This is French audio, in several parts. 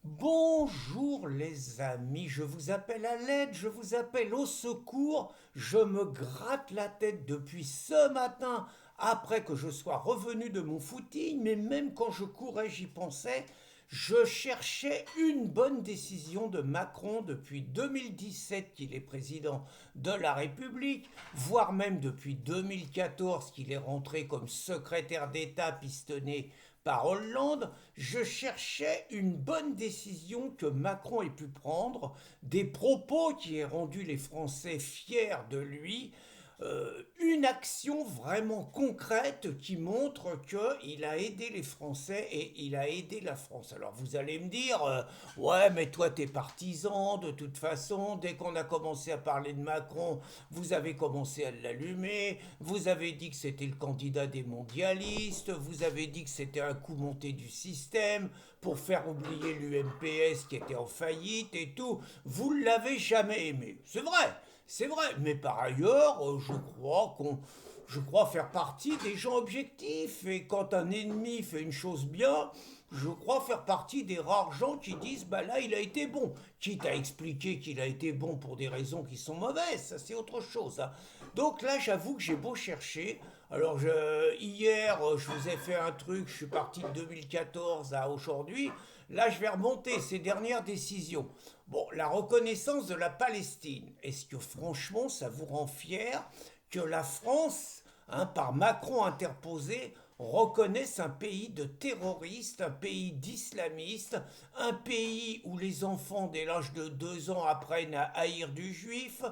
Bonjour les amis, je vous appelle à l'aide, je vous appelle au secours, je me gratte la tête depuis ce matin après que je sois revenu de mon footing, mais même quand je courais j'y pensais, je cherchais une bonne décision de Macron depuis 2017 qu'il est président de la République, voire même depuis 2014 qu'il est rentré comme secrétaire d'État pistonné par Hollande. Je cherchais une bonne décision que Macron ait pu prendre, des propos qui aient rendu les Français fiers de lui, une action vraiment concrète qui montre qu'il a aidé les Français et il a aidé la France. Alors vous allez me dire, ouais mais toi t'es partisan, de toute façon, dès qu'on a commencé à parler de Macron, vous avez commencé à l'allumer, vous avez dit que c'était le candidat des mondialistes, vous avez dit que c'était un coup monté du système pour faire oublier l'UMPS qui était en faillite et tout. Vous ne l'avez jamais aimé. C'est vrai, mais par ailleurs, je crois faire partie des gens objectifs. Et quand un ennemi fait une chose bien, je crois faire partie des rares gens qui disent bah là il a été bon, quitte à expliquer qu'il a été bon pour des raisons qui sont mauvaises, ça c'est autre chose, hein. Donc là j'avoue que j'ai beau chercher. Hier je vous ai fait un truc, je suis parti de 2014 à aujourd'hui. Là je vais remonter ces dernières décisions. Bon, la reconnaissance de la Palestine, est-ce que franchement ça vous rend fier que la France, hein, par Macron interposé, reconnaisse un pays de terroristes, un pays d'islamistes, un pays où les enfants dès l'âge de 2 ans apprennent à haïr du juif,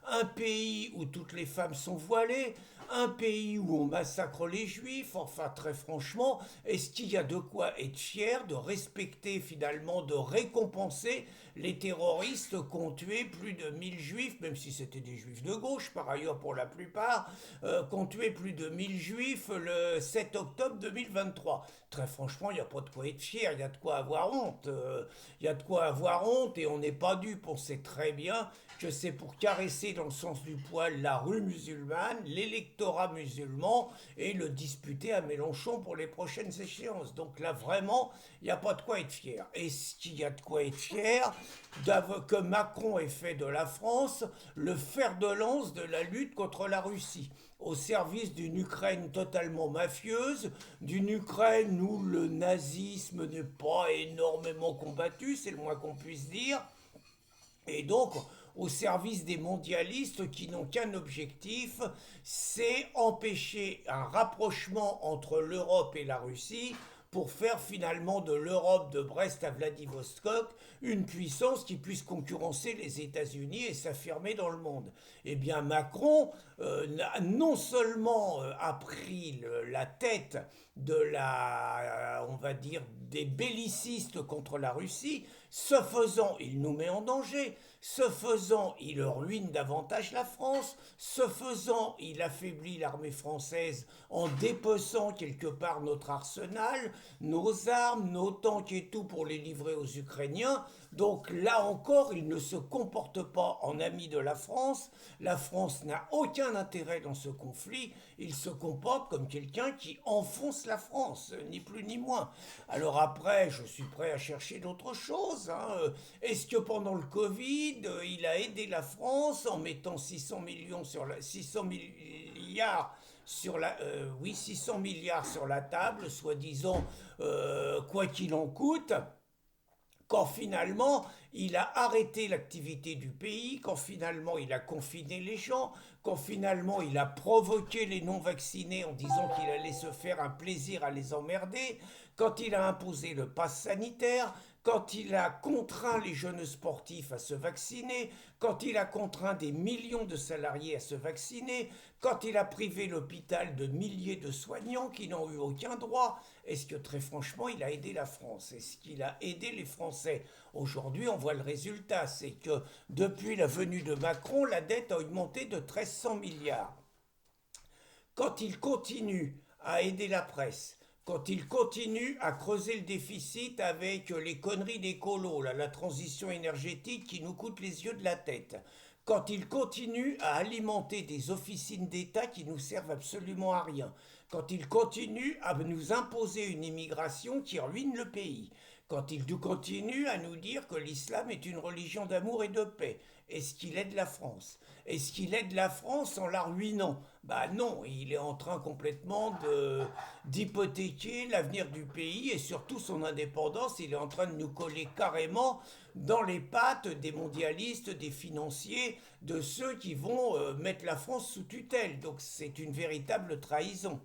un pays où toutes les femmes sont voilées, un pays où on massacre les juifs. Enfin très franchement, est-ce qu'il y a de quoi être fier, de respecter finalement, de récompenser les terroristes qui ont tué plus de 1000 juifs, même si c'était des juifs de gauche par ailleurs pour la plupart, qui ont tué plus de 1000 juifs le 7 octobre 2023. Très franchement, il n'y a pas de quoi être fier, il y a de quoi avoir honte. Il y a de quoi avoir honte et on n'est pas dupe, on sait très bien que c'est pour caresser dans le sens du poil la rue musulmane, l'électorat musulman et le disputer à Mélenchon pour les prochaines échéances. Donc là, vraiment, il n'y a pas de quoi être fier. Est-ce qu'il y a de quoi être fier que Macron ait fait de la France le fer de lance de la lutte contre la Russie, au service d'une Ukraine totalement mafieuse, d'une Ukraine où le nazisme n'est pas énormément combattu, c'est le moins qu'on puisse dire, et donc au service des mondialistes qui n'ont qu'un objectif, c'est empêcher un rapprochement entre l'Europe et la Russie pour faire finalement de l'Europe de Brest à Vladivostok une puissance qui puisse concurrencer les États-Unis et s'affirmer dans le monde. Eh bien Macron, non seulement a pris la tête de on va dire, des bellicistes contre la Russie, ce faisant, il nous met en danger. Ce faisant, il ruine davantage la France. Ce faisant, il affaiblit l'armée française en dépeçant quelque part notre arsenal, nos armes, nos tanks et tout pour les livrer aux Ukrainiens. Donc là encore, il ne se comporte pas en ami de la France. La France n'a aucun intérêt dans ce conflit. Il se comporte comme quelqu'un qui enfonce la France, ni plus ni moins. Alors après, je suis prêt à chercher d'autres choses, hein. Est-ce que pendant le Covid, il a aidé la France en mettant 600 millions sur 600 milliards sur la, oui, 600 milliards sur la table, soi-disant quoi qu'il en coûte, quand finalement il a arrêté l'activité du pays, quand finalement il a confiné les gens, quand finalement il a provoqué les non-vaccinés en disant qu'il allait se faire un plaisir à les emmerder, quand il a imposé le pass sanitaire, quand il a contraint les jeunes sportifs à se vacciner, quand il a contraint des millions de salariés à se vacciner, quand il a privé l'hôpital de milliers de soignants qui n'ont eu aucun droit, est-ce que très franchement il a aidé la France? Est-ce qu'il a aidé les Français? Aujourd'hui on voit le résultat, c'est que depuis la venue de Macron, la dette a augmenté de 1300 milliards. Quand il continue à aider la presse, quand il continue à creuser le déficit avec les conneries des colos, là, la transition énergétique qui nous coûte les yeux de la tête, quand il continue à alimenter des officines d'État qui nous servent absolument à rien, quand il continue à nous imposer une immigration qui ruine le pays, quand il continue à nous dire que l'islam est une religion d'amour et de paix. Est-ce qu'il aide la France? Est-ce qu'il aide la France en la ruinant? Bah non, il est en train complètement d'hypothéquer l'avenir du pays et surtout son indépendance. Il est en train de nous coller carrément dans les pattes des mondialistes, des financiers, de ceux qui vont mettre la France sous tutelle. Donc c'est une véritable trahison.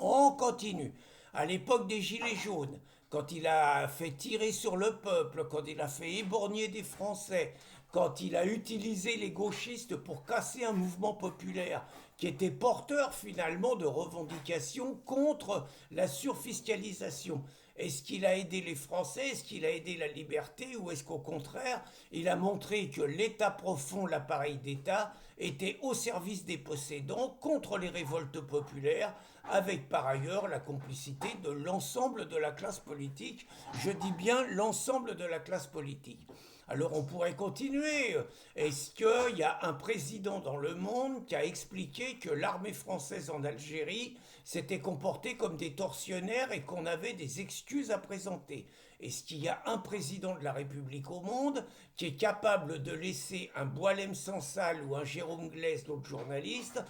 On continue. À l'époque des Gilets jaunes, quand il a fait tirer sur le peuple, quand il a fait éborgner des Français, quand il a utilisé les gauchistes pour casser un mouvement populaire qui était porteur finalement de revendications contre la surfiscalisation. Est-ce qu'il a aidé les Français? Est-ce qu'il a aidé la liberté? Ou est-ce qu'au contraire, il a montré que l'État profond, l'appareil d'État, était au service des possédants contre les révoltes populaires, avec par ailleurs la complicité de l'ensemble de la classe politique? Je dis bien l'ensemble de la classe politique. Alors on pourrait continuer. Est-ce qu'il y a un président dans le monde qui a expliqué que l'armée française en Algérie s'était comportée comme des tortionnaires et qu'on avait des excuses à présenter? Est-ce qu'il y a un président de la République au monde qui est capable de laisser un Boualem Sansal ou un Jérôme Glaise, l'autre journaliste,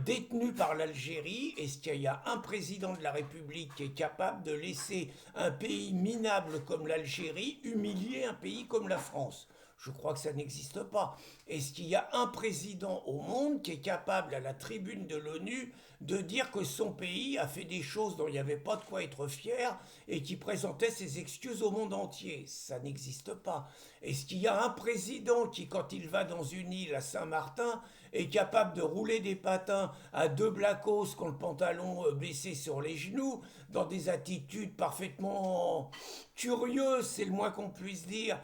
détenu par l'Algérie? Est-ce qu'il y a un président de la République qui est capable de laisser un pays minable comme l'Algérie humilier un pays comme la France? Je crois que ça n'existe pas. Est-ce qu'il y a un président au monde qui est capable, à la tribune de l'ONU, de dire que son pays a fait des choses dont il n'y avait pas de quoi être fier et qui présentait ses excuses au monde entier? Ça n'existe pas. Est-ce qu'il y a un président qui, quand il va dans une île à Saint-Martin, est capable de rouler des patins à deux blacos qui ont le pantalon baissé sur les genoux, dans des attitudes parfaitement curieuses, c'est le moins qu'on puisse dire,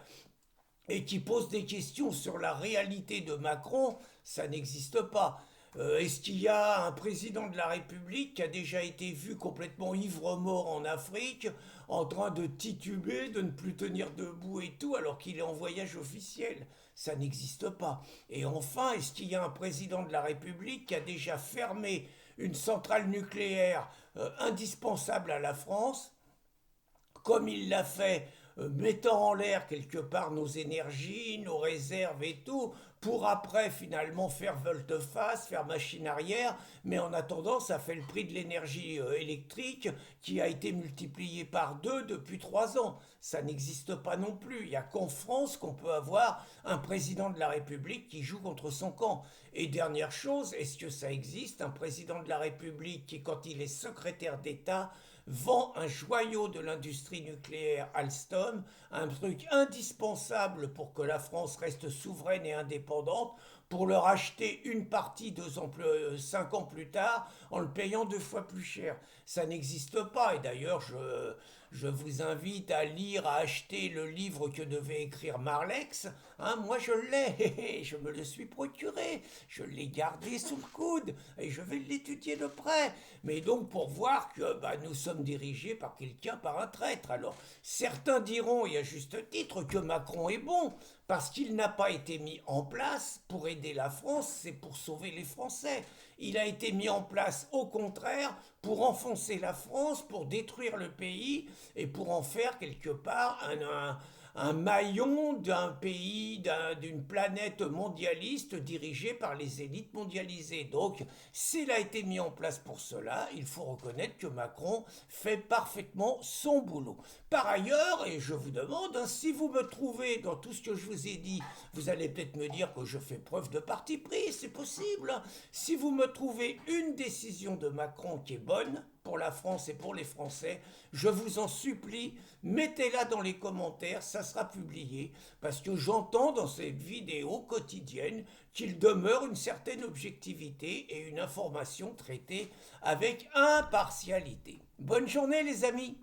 et qui pose des questions sur la réalité de Macron? Ça n'existe pas. Est-ce qu'il y a un président de la République qui a déjà été vu complètement ivre-mort en Afrique, en train de tituber, de ne plus tenir debout et tout, alors qu'il est en voyage officiel? Ça n'existe pas. Et enfin, est-ce qu'il y a un président de la République qui a déjà fermé une centrale nucléaire indispensable à la France, comme il l'a fait, mettant en l'air quelque part nos énergies, nos réserves et tout, pour après finalement faire volte-face, faire machine arrière, mais en attendant ça fait le prix de l'énergie électrique qui a été multiplié par 2 depuis 3 ans. Ça n'existe pas non plus. Il n'y a qu'en France qu'on peut avoir un président de la République qui joue contre son camp. Et dernière chose, est-ce que ça existe, un président de la République qui, quand il est secrétaire d'État, vend un joyau de l'industrie nucléaire Alstom, un truc indispensable pour que la France reste souveraine et indépendante, pour leur acheter une partie 5 ans plus tard en le payant 2 fois plus cher? Ça n'existe pas. Et d'ailleurs, je vous invite à lire, à acheter le livre que devait écrire Marlex. Hein, moi, je l'ai, je me le suis procuré, je l'ai gardé sous le coude et je vais l'étudier de près. Mais donc pour voir que nous sommes dirigés par quelqu'un, par un traître. Alors certains diront, et à juste titre, que Macron est bon, parce qu'il n'a pas été mis en place pour aider la France, c'est pour sauver les Français. Il a été mis en place, au contraire, pour enfoncer la France, pour détruire le pays et pour en faire quelque part un maillon d'un pays, d'une planète mondialiste dirigée par les élites mondialisées. Donc, s'il a été mis en place pour cela, il faut reconnaître que Macron fait parfaitement son boulot. Par ailleurs, et je vous demande, si vous me trouvez dans tout ce que je vous ai dit, vous allez peut-être me dire que je fais preuve de parti pris, c'est possible. Si vous me trouvez une décision de Macron qui est bonne pour la France et pour les Français, je vous en supplie, mettez-la dans les commentaires, ça sera publié, parce que j'entends dans cette vidéo quotidienne qu'il demeure une certaine objectivité et une information traitée avec impartialité. Bonne journée les amis!